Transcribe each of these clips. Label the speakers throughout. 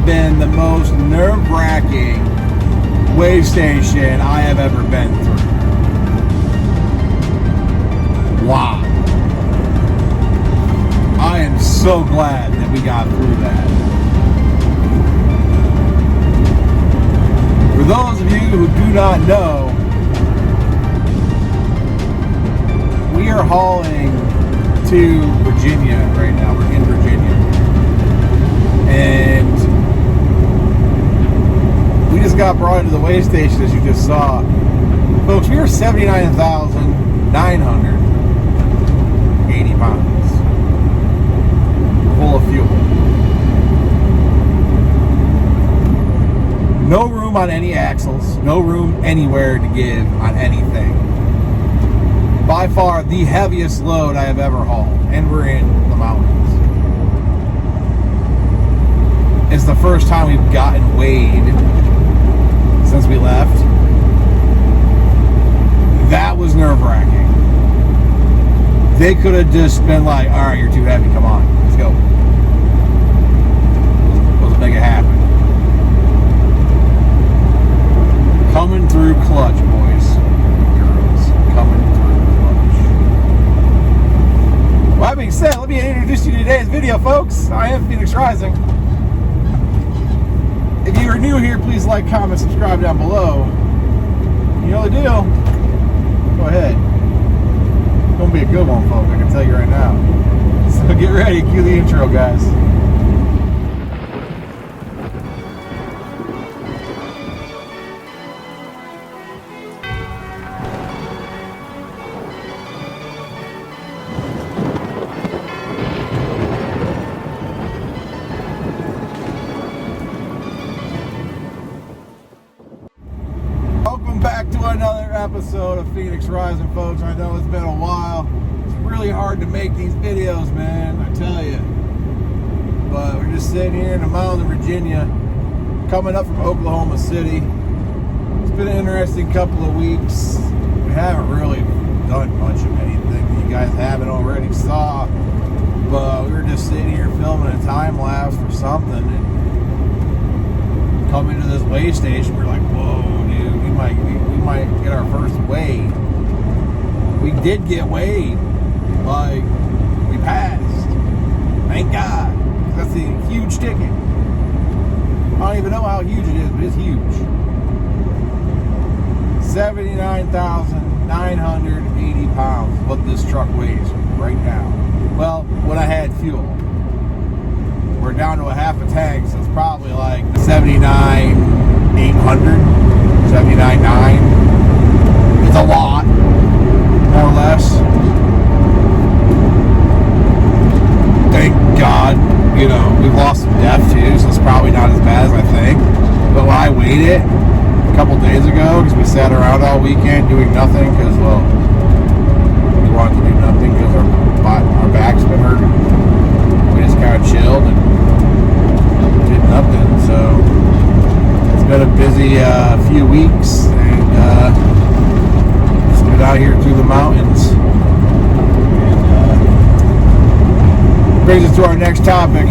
Speaker 1: been the most nerve-wracking way station I have ever been through. Wow. I am so glad that we got through that. For those of you who do not know, we are hauling to Virginia right now. We're in Virginia. And we just got brought into the weigh station, as you just saw. Folks, we are 79,980 pounds. Full of fuel. No room on any axles. No room anywhere to give on anything. By far the heaviest load I have ever hauled. And we're in the mountains. It's the first time we've gotten weighed since we left. That was nerve-wracking. They could have just been like, all right, you're too heavy, come on, let's go. Let's make it happen. Coming through clutch, boys and girls. Coming through clutch. Well, that being said, let me introduce you to today's video, folks. I am Phoenix Rising. If you are new here, please like, comment, subscribe down below. You know the deal. Go ahead. It's going to be a good one, folks. I can tell you right now. So get ready. Cue the intro, guys. Back to another episode of Phoenix Rising, folks. I know it's been a while. It's really hard to make these videos, man, I tell you. But we're just sitting here in the mountains of Virginia, coming up from Oklahoma City. It's been an interesting couple of weeks. We haven't really done much of anything that you guys haven't already saw. But we were just sitting here filming a time lapse for something, and coming to this weigh station, we're like, whoa, dude, we might get our first weigh. We did get weighed. Like, we passed. Thank God. That's a huge ticket. I don't even know how huge it is, but it's huge. 79,980 pounds, what this truck weighs right now. Well, when I had fuel. We're down to a half a tank, so it's probably like 79,800, 79,900. It's a lot, more or less. Thank God, you know, we've lost some depth too, so it's probably not as bad as I think. But when I weighed it a couple days ago, because we sat around all weekend doing nothing, because, well, we wanted to do nothing because our backs been hurting. We just kind of chilled and did nothing. So it's been a busy few weeks, and just been out here through the mountains. And brings us to our next topic.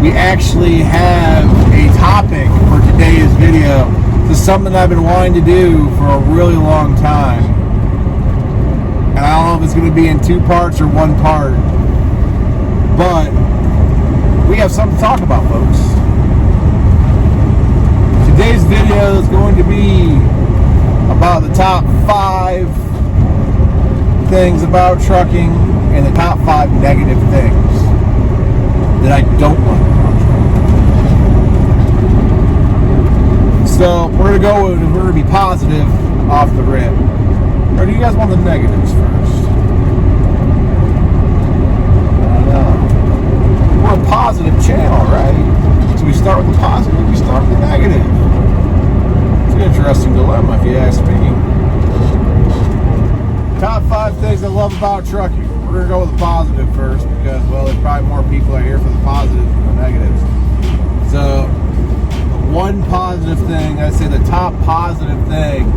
Speaker 1: We actually have a topic for today's video. This is something I've been wanting to do for a really long time, and I don't know if it's going to be in two parts or one part. But we have something to talk about, folks. Today's video is going to be about the top 5 things about trucking and the top 5 negative things that I don't like about trucking. So we're going to be positive off the rip. Or do you guys want the negatives first? We're a positive channel, right? So we start with the positive, we start with the negative. It's an interesting dilemma, if you ask me. Top 5 things I love about trucking. We're going to go with the positive first because, well, there's probably more people out here for the positives than the negatives. So, one positive thing, I'd say the top positive thing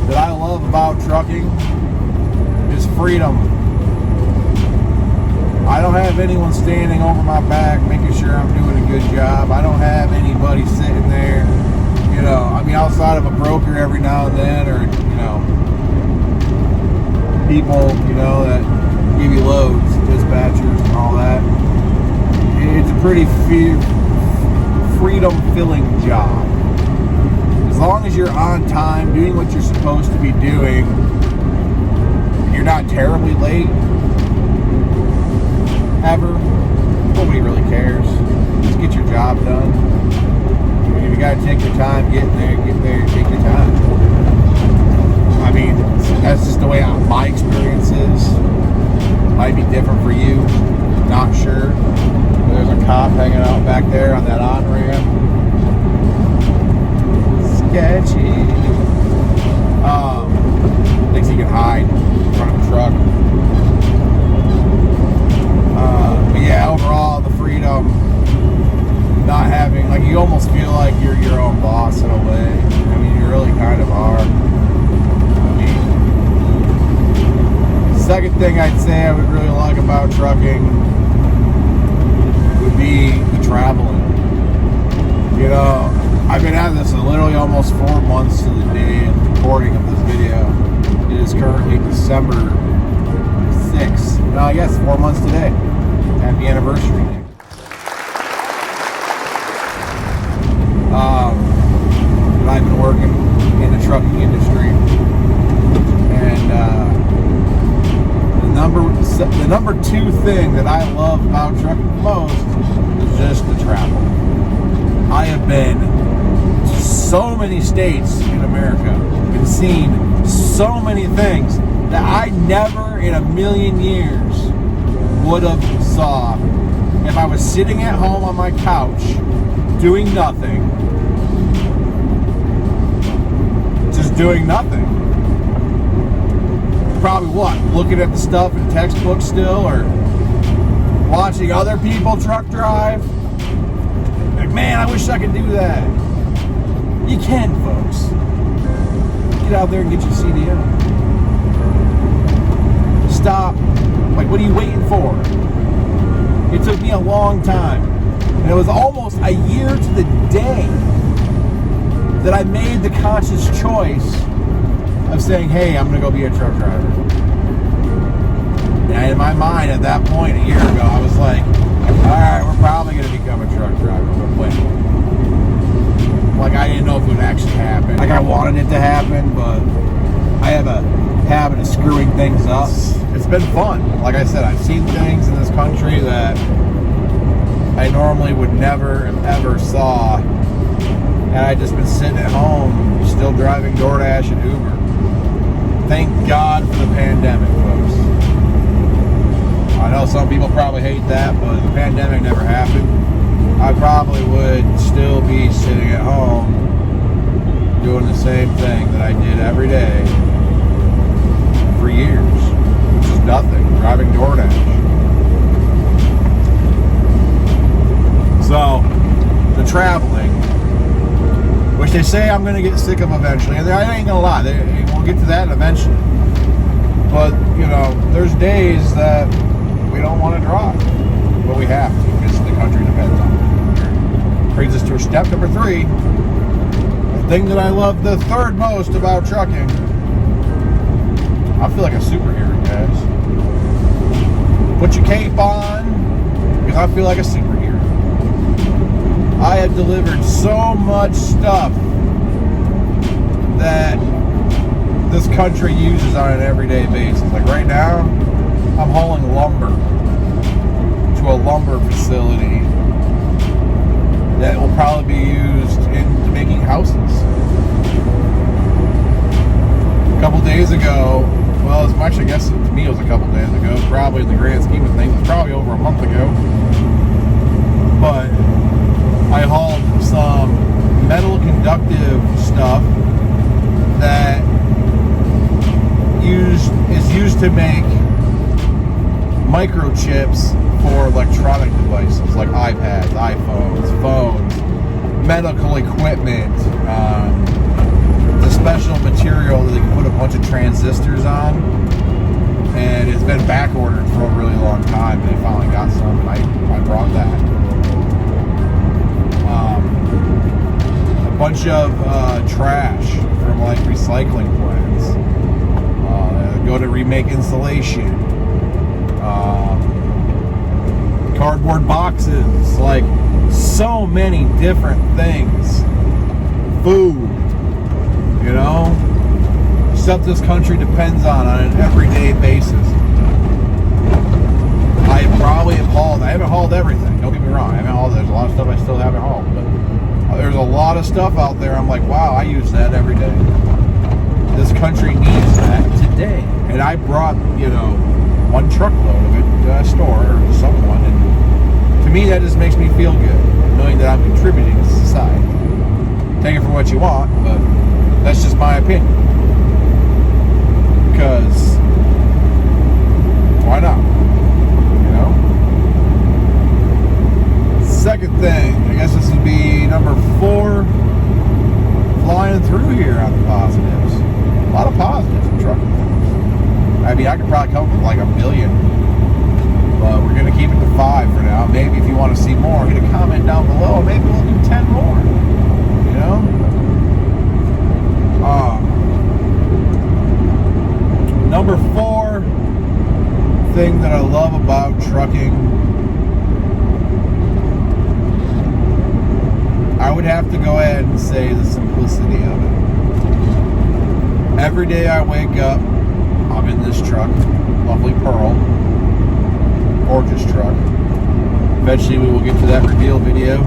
Speaker 1: that I love about trucking is freedom. I don't have anyone standing over my back making sure I'm doing a good job. I don't have anybody sitting there, you know, I mean, outside of a broker every now and then, or, you know, people, you know, that give you loads, dispatchers and all that. It's a pretty freedom-filling job. As long as you're on time, doing what you're supposed to be doing, and you're not terribly late, ever, nobody really cares. Just get your job done. If you gotta take your time, get there, take your time. I mean, that's just the way my experience is. Might be different for you, not sure. There's a cop hanging out back there on that on-ramp. Sketchy. Thinks he can hide in front of a truck. But yeah, overall, the freedom, not having, like, you almost feel like you're your own boss in a way. I mean, you really kind of are. I mean, the second thing I'd say I would really like about trucking would be the traveling. You know, I've been at this literally almost 4 months to the day of recording of this video. It is currently December 6th. No, I guess 4 months today. Happy anniversary. I've been working in the trucking industry, and the number two thing that I love about trucking most is just the travel. I have been to so many states in America and seen so many things that I never in a million years would have saw if I was sitting at home on my couch doing nothing, just doing nothing. Probably what? Looking at the stuff in textbooks still, or watching other people truck drive. Like, man, I wish I could do that. You can, folks. Get out there and get your CDL. Stop. Like, what are you waiting for? It took me a long time. And it was almost a year to the day that I made the conscious choice of saying, hey, I'm going to go be a truck driver. And in my mind at that point, a year ago, I was like, all right, we're probably going to become a truck driver, but wait. Like, I didn't know if it would actually happen. Like, I wanted it to happen, but I have a habit of screwing things up. It's been fun. Like I said, I've seen things in this country that I normally would never have ever saw. And I just been sitting at home, still driving DoorDash and Uber. Thank God for the pandemic, folks. I know some people probably hate that, but the pandemic never happened. I probably would still be sitting at home doing the same thing that I did every day for years, which is nothing, driving DoorDash. So, the traveling, which they say I'm going to get sick of eventually, and I ain't going to lie, we'll get to that eventually. But, you know, there's days that we don't want to drive, but we have to, because the country depends on it. Brings us to step number 3. The thing that I love the third most about trucking, I feel like a superhero, guys. Put your cape on, because I feel like a superhero. I have delivered so much stuff that this country uses on an everyday basis. Like right now, I'm hauling lumber to a lumber facility that will probably be used into making houses. A couple days ago, well, as much, I guess, to me it was a couple days ago, probably in the grand scheme of things, it was probably over a month ago. But I hauled some metal conductive stuff that is used to make microchips for electronic devices like iPads, iPhones, phones, medical equipment. It's a special material that they can put a bunch of transistors on, and it's been back ordered for a really long time, and they finally got some, and I brought that. A bunch of trash from like recycling plants. Go to remake insulation. Cardboard boxes, like so many different things. Food, you know, stuff this country depends on an everyday basis. I probably have hauled. I haven't hauled everything. Don't get me wrong. I haven't hauled. There's a lot of stuff I still haven't hauled, but there's a lot of stuff out there. I'm like, wow, I use that every day. This country needs that today. And I brought, you know, one truckload of it to a store or someone, and to me that just makes me feel good, knowing that I'm contributing to society. Take it for what you want, but that's just my opinion. Because why not? You know? Second thing, I guess this would be number 4, flying through here on the positives. A lot of positives in trucking. I mean, I could probably come up with like 1 million, but we're going to keep it to 5 for now. Maybe if you want to see more, hit a comment down below. Maybe we'll do 10 more, you know? Number 4 thing that I love about trucking, I would have to go ahead and say the simplicity of it. Every day I wake up, I'm in this truck, lovely Pearl, gorgeous truck. Eventually we will get to that reveal video.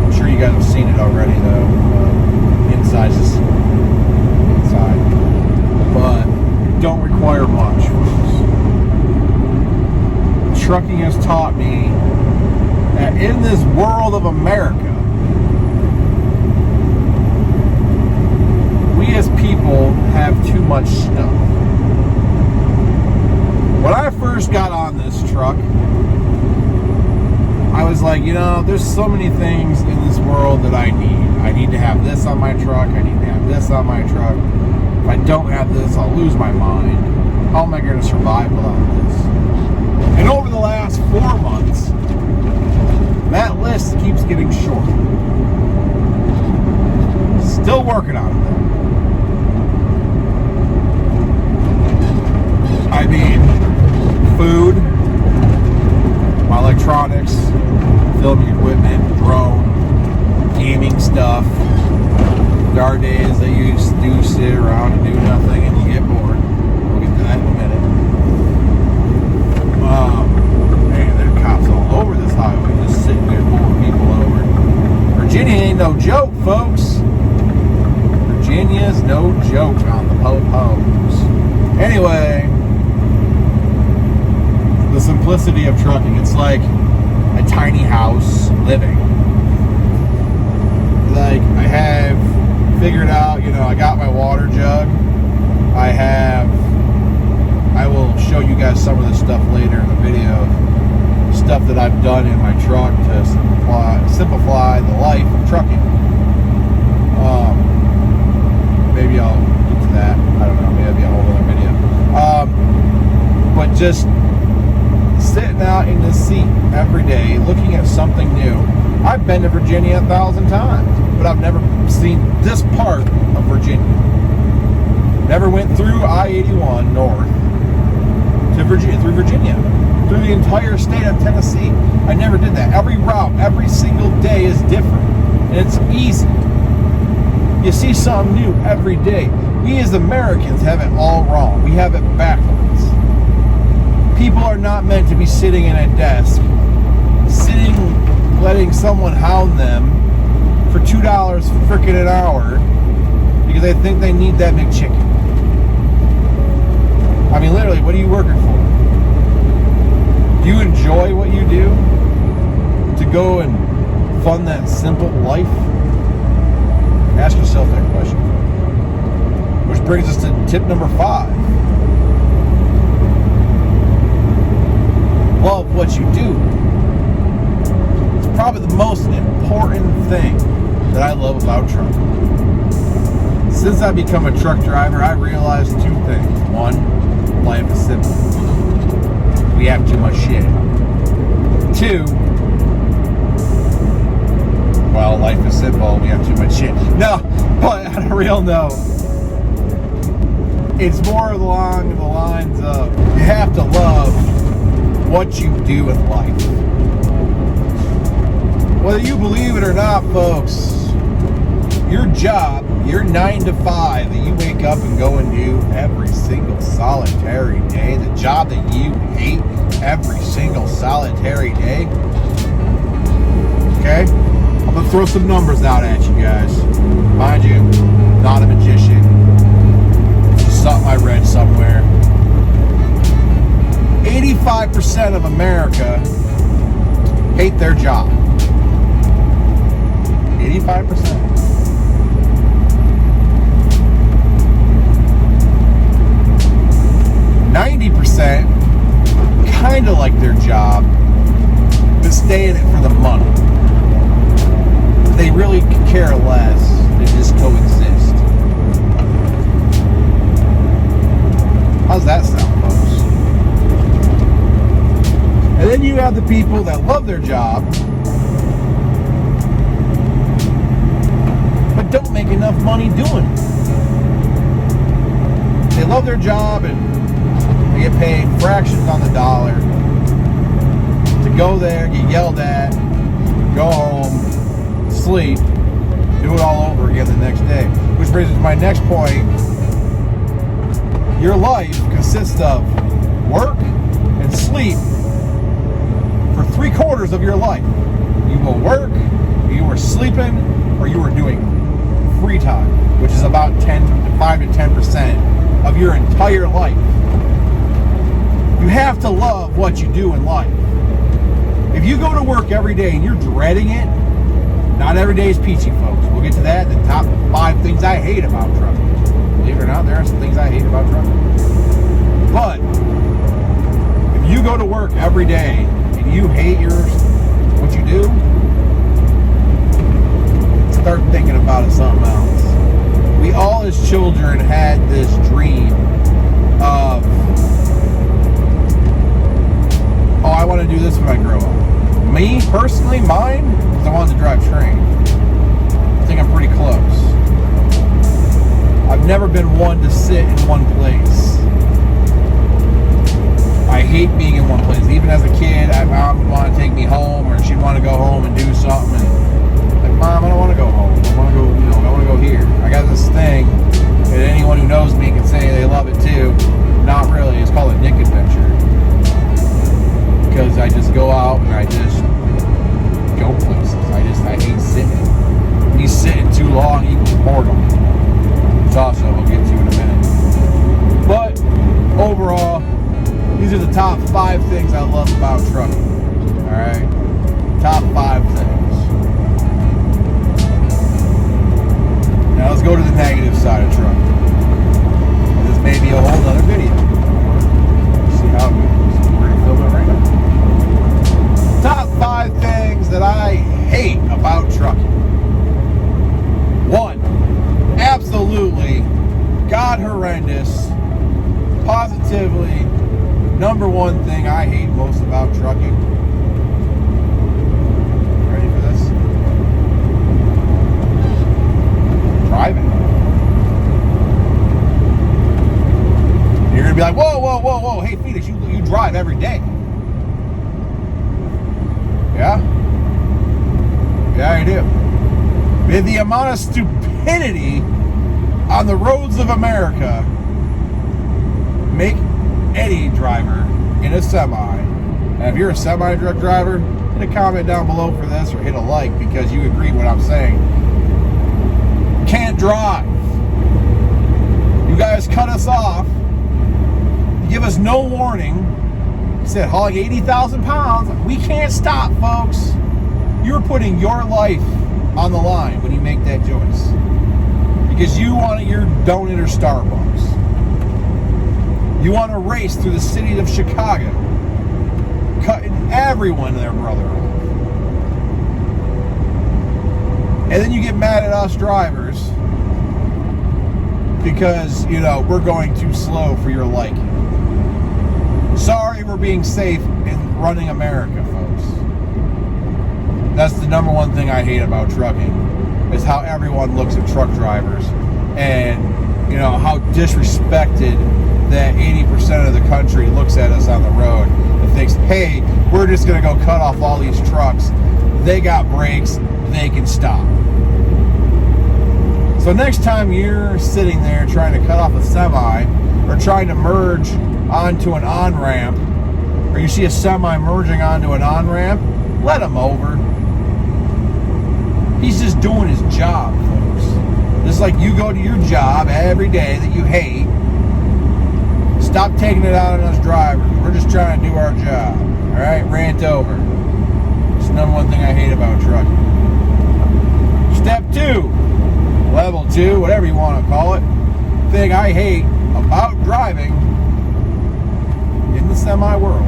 Speaker 1: I'm sure you guys have seen it already though. Inside's just inside. But don't require much, folks. Trucking has taught me that in this world of America, we as people have too much stuff. When I first got on this truck, I was like, you know, there's so many things in this world that I need. I need to have this on my truck. I need to have this on my truck. If I don't have this, I'll lose my mind. How am I going to survive without this? And over the last 4 months, that list keeps getting shorter. Still working on it though. I mean, food, my electronics, filming equipment, drone, gaming stuff. There are days that you just do sit around and do nothing and you get bored. We'll get to that in a minute. Man, there are cops all over this highway just sitting there pulling people over. Virginia ain't no joke, folks. Virginia's no joke on the po-pos. Anyway, the simplicity of trucking. It's like a tiny house living. Like, I have figured out, you know, I got my water jug. I will show you guys some of this stuff later in the video. Stuff that I've done in my truck to simplify the life of trucking. Maybe I'll get to that. I don't know. Maybe that'll be a whole other video. But just sitting out in the seat every day, looking at something new. I've been to Virginia 1,000 times, but I've never seen this part of Virginia. Never went through I-81 north to Virginia, through the entire state of Tennessee. I never did that. Every route, every single day is different, and it's easy. You see something new every day. We as Americans have it all wrong. We have it backwards. People are not meant to be sitting in a desk, letting someone hound them for $2 frickin' an hour because they think they need that McChicken. I mean, literally, what are you working for? Do you enjoy what you do? To go and fund that simple life? Ask yourself that question. Which brings us to tip number 5. Love what you do. It's probably the most important thing that I love about trucking. Since I become a truck driver, I realized 2 things. 1, life is simple. We have too much shit. 2, well, life is simple. We have too much shit. No, but on a real note, it's more along the lines of you have to love what you do in life. Whether you believe it or not, folks, your job, your 9 to 5 that you wake up and go and do every single solitary day, the job that you hate every single solitary day, okay? I'm going to throw some numbers out at you guys. Mind you, not a magician. Just something I read somewhere. 85% of America hate their job. 85%. 90% kind of like their job, but stay in it for the money. They really could care less. They just coexist. How's that sound, folks? And then you have the people that love their job, but don't make enough money doing it. They love their job and they get paid fractions on the dollar to go there, get yelled at, go home, sleep, do it all over again the next day. Which brings me to my next point. Your life consists of work and sleep for 3/4 of your life. You will work, you are sleeping, or you are doing free time, which is about 5 to 10% of your entire life. You have to love what you do in life. If you go to work every day and you're dreading it, not every day is peachy, folks. We'll get to that. The top 5 things I hate about trucking. Believe it or not, there are some things I hate about trucking. But if you go to work every day and you hate what you do, start thinking about it something else. We all as children had this dream of, oh, I want to do this when I grow up. Me, personally, mine, is I wanted to drive train. I think I'm pretty close. I've never been one to sit in one place. I hate being in one place. Even as a kid, my mom would want to take me home, or she'd want to go home and do something. And like, Mom, I don't want to go home. I want to go, I want to go here. I got this thing that anyone who knows me can say they love it too. Not really. It's called a Nick adventure. Because I just go out and I just go places. I hate sitting. Me sitting too long equals boredom. Which also we'll get to in a minute. But overall, these are the top 5 things I love about trucking. Alright? Top 5 things. Now let's go to the negative side of trucking. This may be a whole other video. See how it goes. We're going to film it right now. Top 5 things that I hate about trucking. 1, absolutely god horrendous, positively number 1 thing I hate most about trucking. Ready for this? Driving. You're gonna be like, whoa, hey Phoenix, you drive every day. Yeah? Yeah, I do. With the amount of stupidity on the roads of America, make any driver in a semi, and if you're a semi truck driver, hit a comment down below for this, or hit a like because you agree with what I'm saying. Can't drive. You guys cut us off. You give us no warning. You said hauling 80,000 pounds. We can't stop, folks. You're putting your life on the line when you make that choice. Because you want your donut or Starbucks. You want to race through the city of Chicago, cutting everyone their brother off. And then you get mad at us drivers because, we're going too slow for your liking. Sorry, we're being safe in running America, folks. That's the number one thing I hate about trucking, is how everyone looks at truck drivers, and how disrespected that 80% of the country looks at us on the road and thinks, hey, we're just going to go cut off all these trucks. They got brakes, they can stop. So next time you're sitting there trying to cut off a semi, or trying to merge onto an on-ramp, or you see a semi merging onto an on-ramp, let him over. He's just doing his job, folks. Just like you go to your job every day that you hate. Stop taking it out on us drivers. We're just trying to do our job. Alright? Rant over. It's the number one thing I hate about trucking. Step 2. Level 2, whatever you want to call it. Thing I hate about driving in the semi world.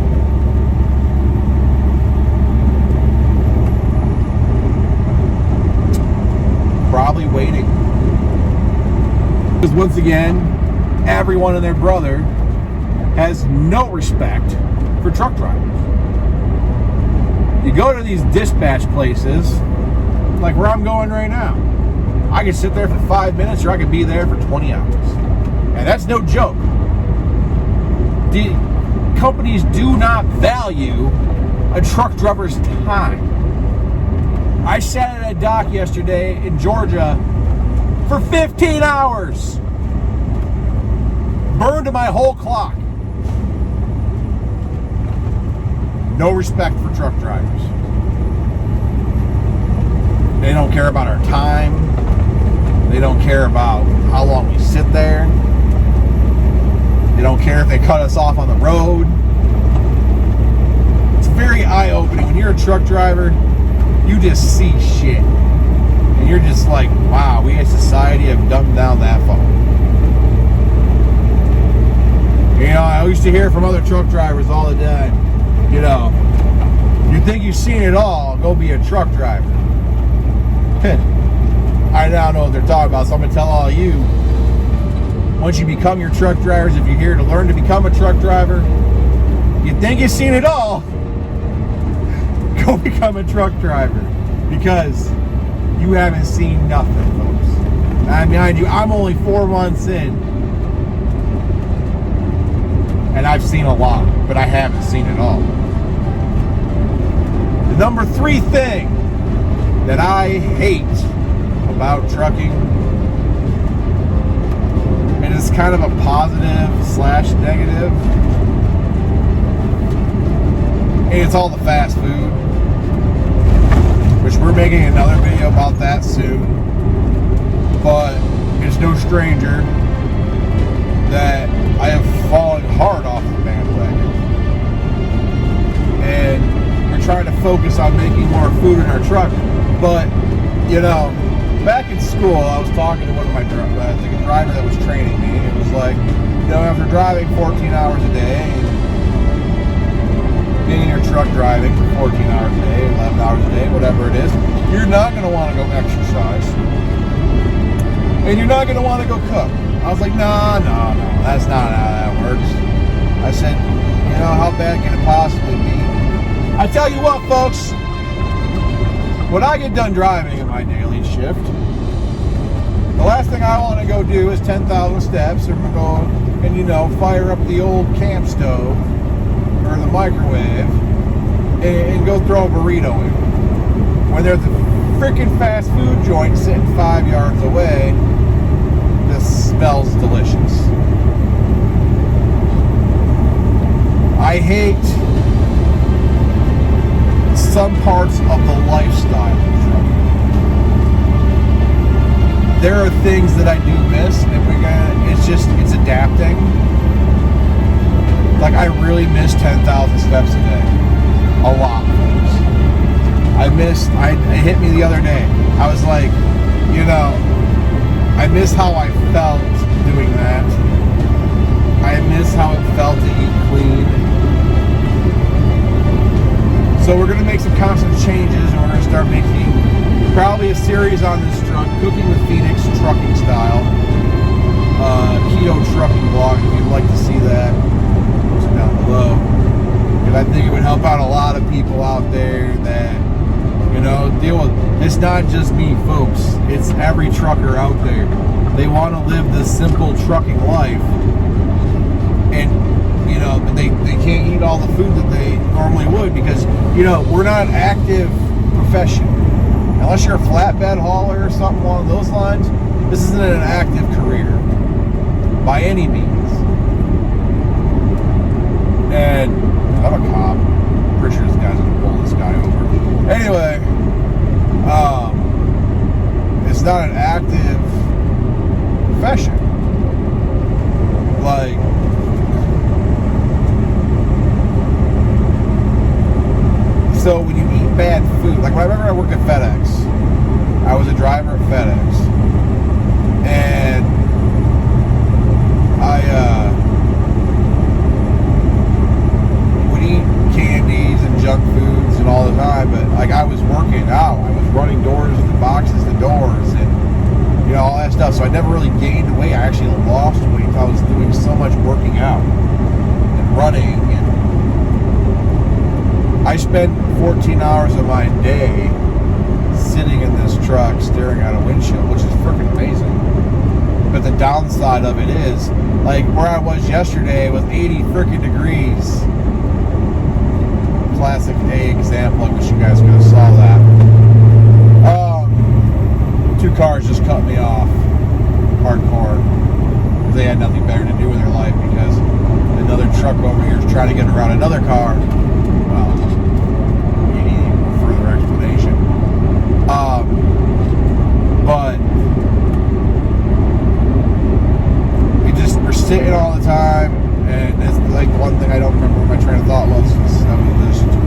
Speaker 1: Probably waiting. Because once again, everyone and their brother has no respect for truck drivers. You go to these dispatch places, like where I'm going right now. I could sit there for 5 minutes, or I could be there for 20 hours. And that's no joke. The companies do not value a truck driver's time. I sat at a dock yesterday in Georgia for 15 hours. Burned my whole clock. No respect for truck drivers. They don't care about our time. They don't care about how long we sit there. They don't care if they cut us off on the road. It's very eye-opening. When you're a truck driver, you just see shit. And you're just like, wow, we as society have dumbed down that far. I used to hear from other truck drivers all the time, you think you've seen it all, go be a truck driver. I now know what they're talking about, so I'm going to tell all you, once you become your truck drivers, if you're here to learn to become a truck driver, you think you've seen it all, go become a truck driver, because you haven't seen nothing, folks. I mind you, I'm only 4 months in, and I've seen a lot, but I haven't seen it all. The number 3 thing that I hate about trucking, and it's kind of a positive / negative, and it's all the fast food, which we're making another video about that soon. But it's no stranger that I have fallen hard off the bandwagon, and we're trying to focus on making more food in our truck. But back in school, I was talking to one of my drivers, the driver that was training me. It was like, after driving 14 hours a day, being in your truck driving for 14 hours a day, 11 hours a day, whatever it is, you're not going to want to go exercise, and you're not going to want to go cook. I was like, no, that's not how that works. I said, how bad can it possibly be? I tell you what, folks, when I get done driving in my daily shift, the last thing I want to go do is 10,000 steps, or go and, fire up the old camp stove or the microwave and go throw a burrito in. When there's a freaking fast food joint sitting 5 yards away, this smells delicious. I hate some parts of the lifestyle of trucking. There are things that I do miss, and it's adapting. Like, I really miss 10,000 steps a day. A lot, folks. It hit me the other day. I was like, I miss how I felt doing that. I miss how it felt to eat clean. So we're going to make some constant changes, and we're going to start making probably a series on this truck, Cooking with Phoenix, trucking style. Keto trucking vlog, if you'd like to see that, post it down below. So, because I think it would help out a lot of people out there that, you know, deal with. It's not just me, folks. It's every trucker out there. They want to live this simple trucking life, and you know, but they can't eat all the food that they normally would because, you know, we're not an active profession. Unless you're a flatbed hauler or something along those lines, this isn't an active career by any means. And I'm a cop. Pretty sure this guy's gonna pull this guy over. Anyway, it's not an active profession. Like, so when you eat bad food, like when I remember I worked at FedEx, I was a driver at FedEx, and I would eat candies and junk foods and all the time, but like I was working out, I was running doors to boxes to doors, and you know, all that stuff. So I never really gained weight. I actually lost weight. I was doing so much working out and running, and I spent 14 hours of my day sitting in this truck staring at a windshield, which is freaking amazing. But the downside of it is, like where I was yesterday was 80 freaking degrees. Classic A example. I wish you guys could have saw that. Two cars just cut me off hardcore. They had nothing better to do with their life because another truck over here is trying to get around another car. Well, you need further explanation. But we just were sitting all the time, and it's like one thing I don't remember what my train of thought was. That was just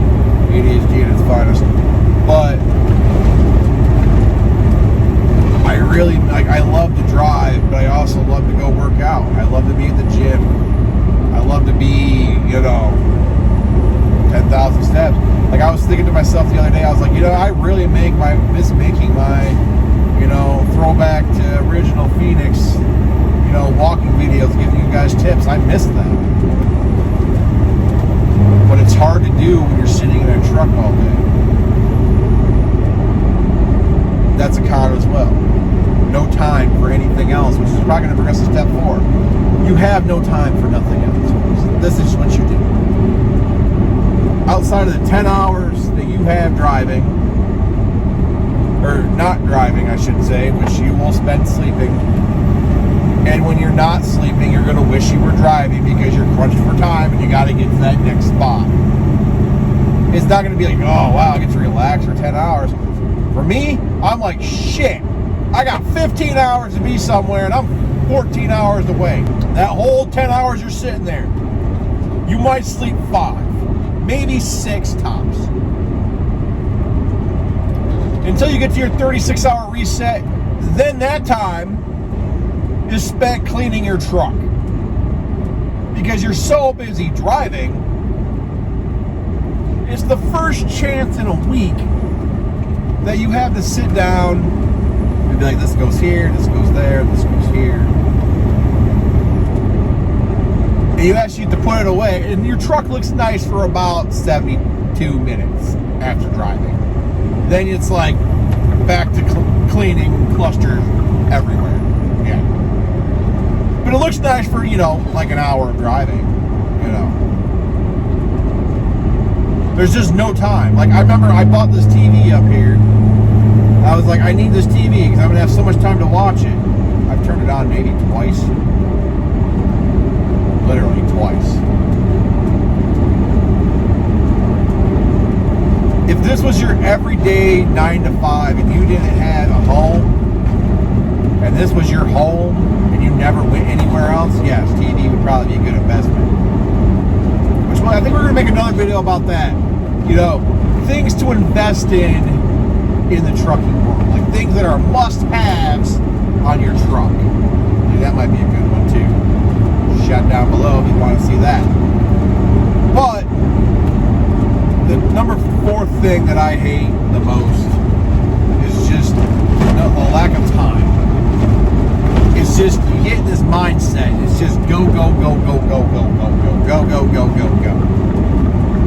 Speaker 1: ADHD at its finest. But I really, like, I love to drive, but I also love to go work out. I love to be at the gym. I love to be, you know, 10,000 steps. Like, I was thinking to myself the other day, I was like, you know, I really miss making my, you know, throwback to original Phoenix, you know, walking videos, giving you guys tips. I miss that. But it's hard to do when you're sitting in a truck all day. That's a con as well. No time for anything else, which is probably going to bring us to step 4. You have no time for nothing else. This is what you do. Outside of the 10 hours that you have driving, or not driving, I should say, which you will spend sleeping, and when you're not sleeping, you're going to wish you were driving because you're crunched for time and you got to get to that next spot. It's not going to be like, oh, wow, I get to relax for 10 hours. For me, I'm like, shit, I got 15 hours to be somewhere and I'm 14 hours away. That whole 10 hours you're sitting there, you might sleep 5, maybe 6 tops. Until you get to your 36-hour reset, then that time is spent cleaning your truck. Because you're so busy driving, it's the first chance in a week that you have to sit down and be like, this goes here, this goes there, this goes here. And you actually have to put it away, and your truck looks nice for about 72 minutes after driving. Then it's like back to cleaning clusters everywhere. Yeah. But it looks nice for, you know, like an hour of driving, you know. There's just no time. Like, I remember I bought this TV up here. I was like, I need this TV because I'm going to have so much time to watch it. I've turned it on maybe twice. Literally twice. If this was your everyday 9 to 5 and you didn't have a home, and this was your home and you never went anywhere else, yes, TV would probably be a good investment. Which, well, I think we're going to make another video about that. You know, things to invest in the trucking world. Like things that are must-haves on your truck. Like, that might be a good one too. Shout down below if you want to see that. But the number 4 thing that I hate the most is just the lack of time. it's just, you get in this mindset. It's just go, go, go, go, go, go, go, go, go, go, go, go, go.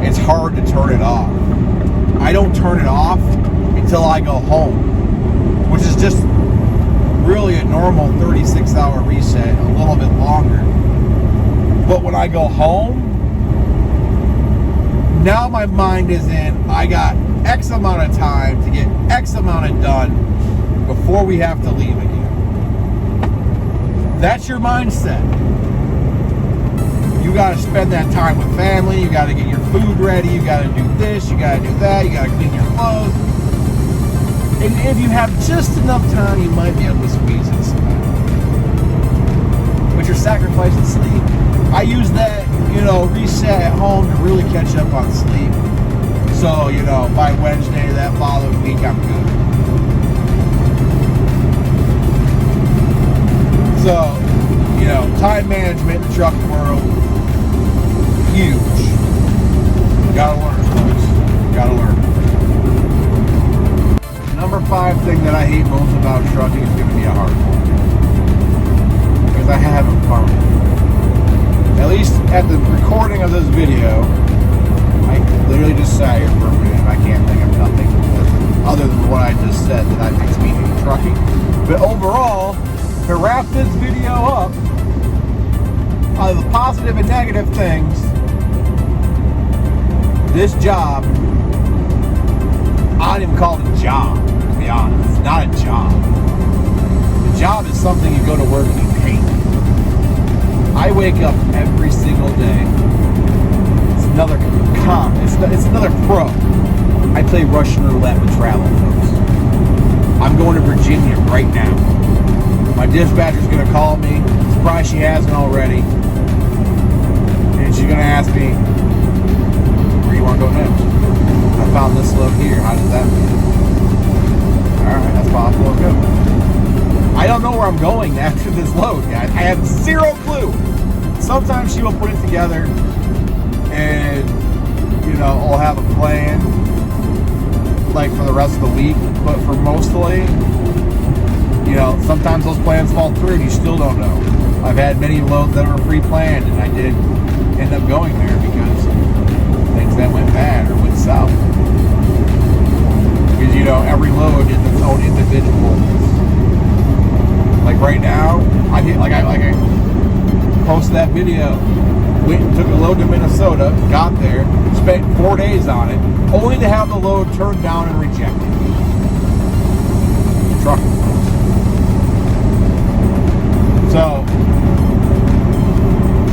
Speaker 1: It's hard to turn it off. I don't turn it off until I go home, which is just really a normal 36-hour reset, a little bit longer. But when I go home, now my mind is in, I got X amount of time to get X amount of done before we have to leave again. That's your mindset. You got to spend that time with family. You got to get your food ready. You got to do this. You got to do that. You got to clean your clothes. And if you have just enough time, you might be able to squeeze in some time. But you're sacrificing sleep. I use that, reset at home to really catch up on sleep. So, by Wednesday, that following week, I'm good. So, time management in the trucking world, huge. Gotta learn, folks. Gotta learn. Number 5 thing that I hate most about trucking is going to be a hard one. Because I haven't found it. At least at the recording of this video, I literally just sat here for a minute and I can't think of nothing other than what I just said that I think's meaning in trucking. But overall, to wrap this video up, of the positive and negative things, this job, I don't even call it a job, to be honest. It's not a job. The job is something you go to work and you hate. I wake up every single day. It's another it's another pro. I play Russian roulette with travel, folks. I'm going to Virginia right now. My dispatcher's going to call me. Surprised she hasn't already. And she's going to ask me, where you want to go next? I found this load here. How does that feel? Alright, that's possible. Let's go. I don't know where I'm going after this load, guys. I have zero clue. Sometimes she will put it together and, I'll have a plan like for the rest of the week. But for mostly, sometimes those plans fall through and you still don't know. I've had many loads that were pre-planned and I did end up going there because things that went bad or went south. Because, every load is its own individual. Like right now, I posted that video. Went and took a load to Minnesota, got there, spent 4 days on it, only to have the load turned down and rejected. Trucking. So,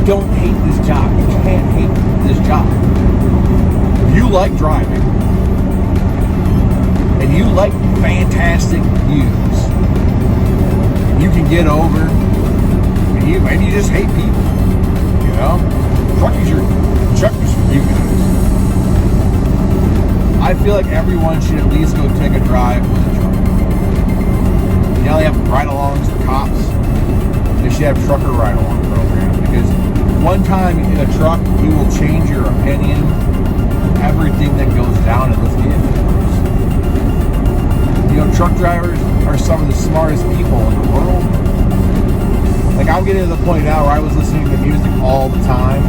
Speaker 1: don't hate this job. You can't hate this job. If you like driving, and you like fantastic views, and you can get over, and you just hate people, trucking's for you guys. I feel like everyone should at least go take a drive with a truck. They have ride-alongs for cops. They should have trucker ride-along programs because one time in a truck, you will change your opinion. Everything that goes down in this vehicle. Truck drivers are some of the smartest people in the world. Like, I'm getting to the point now where I was listening to music all the time.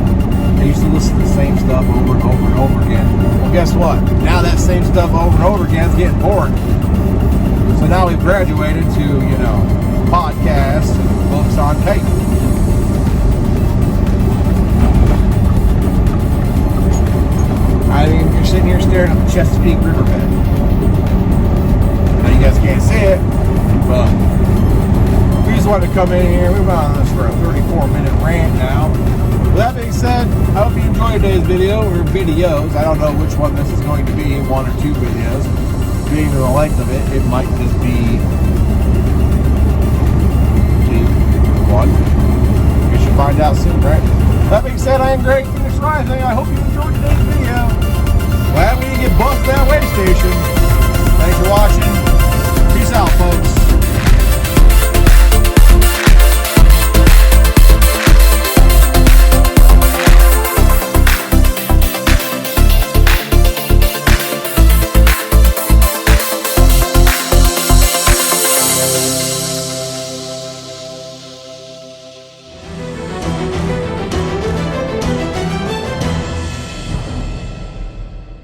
Speaker 1: I used to listen to the same stuff over and over and over again. Well, guess what? Now that same stuff over and over again is getting boring. So now we've graduated to, podcasts and books on tape. I mean, you're sitting here staring at the Chesapeake riverbed. Now you guys can't see it, but we just wanted to come in here. We've been on this for a 34-minute rant now. With that being said, I hope you enjoyed today's video or videos. I don't know which one this is going to be, 1 or 2 videos. Being the length of it, it might just be 2, 1. You should find out soon, right? That being said, I am Greg from Phoenix Rising. I hope you enjoyed today's video. Glad we didn't get bussed that way station.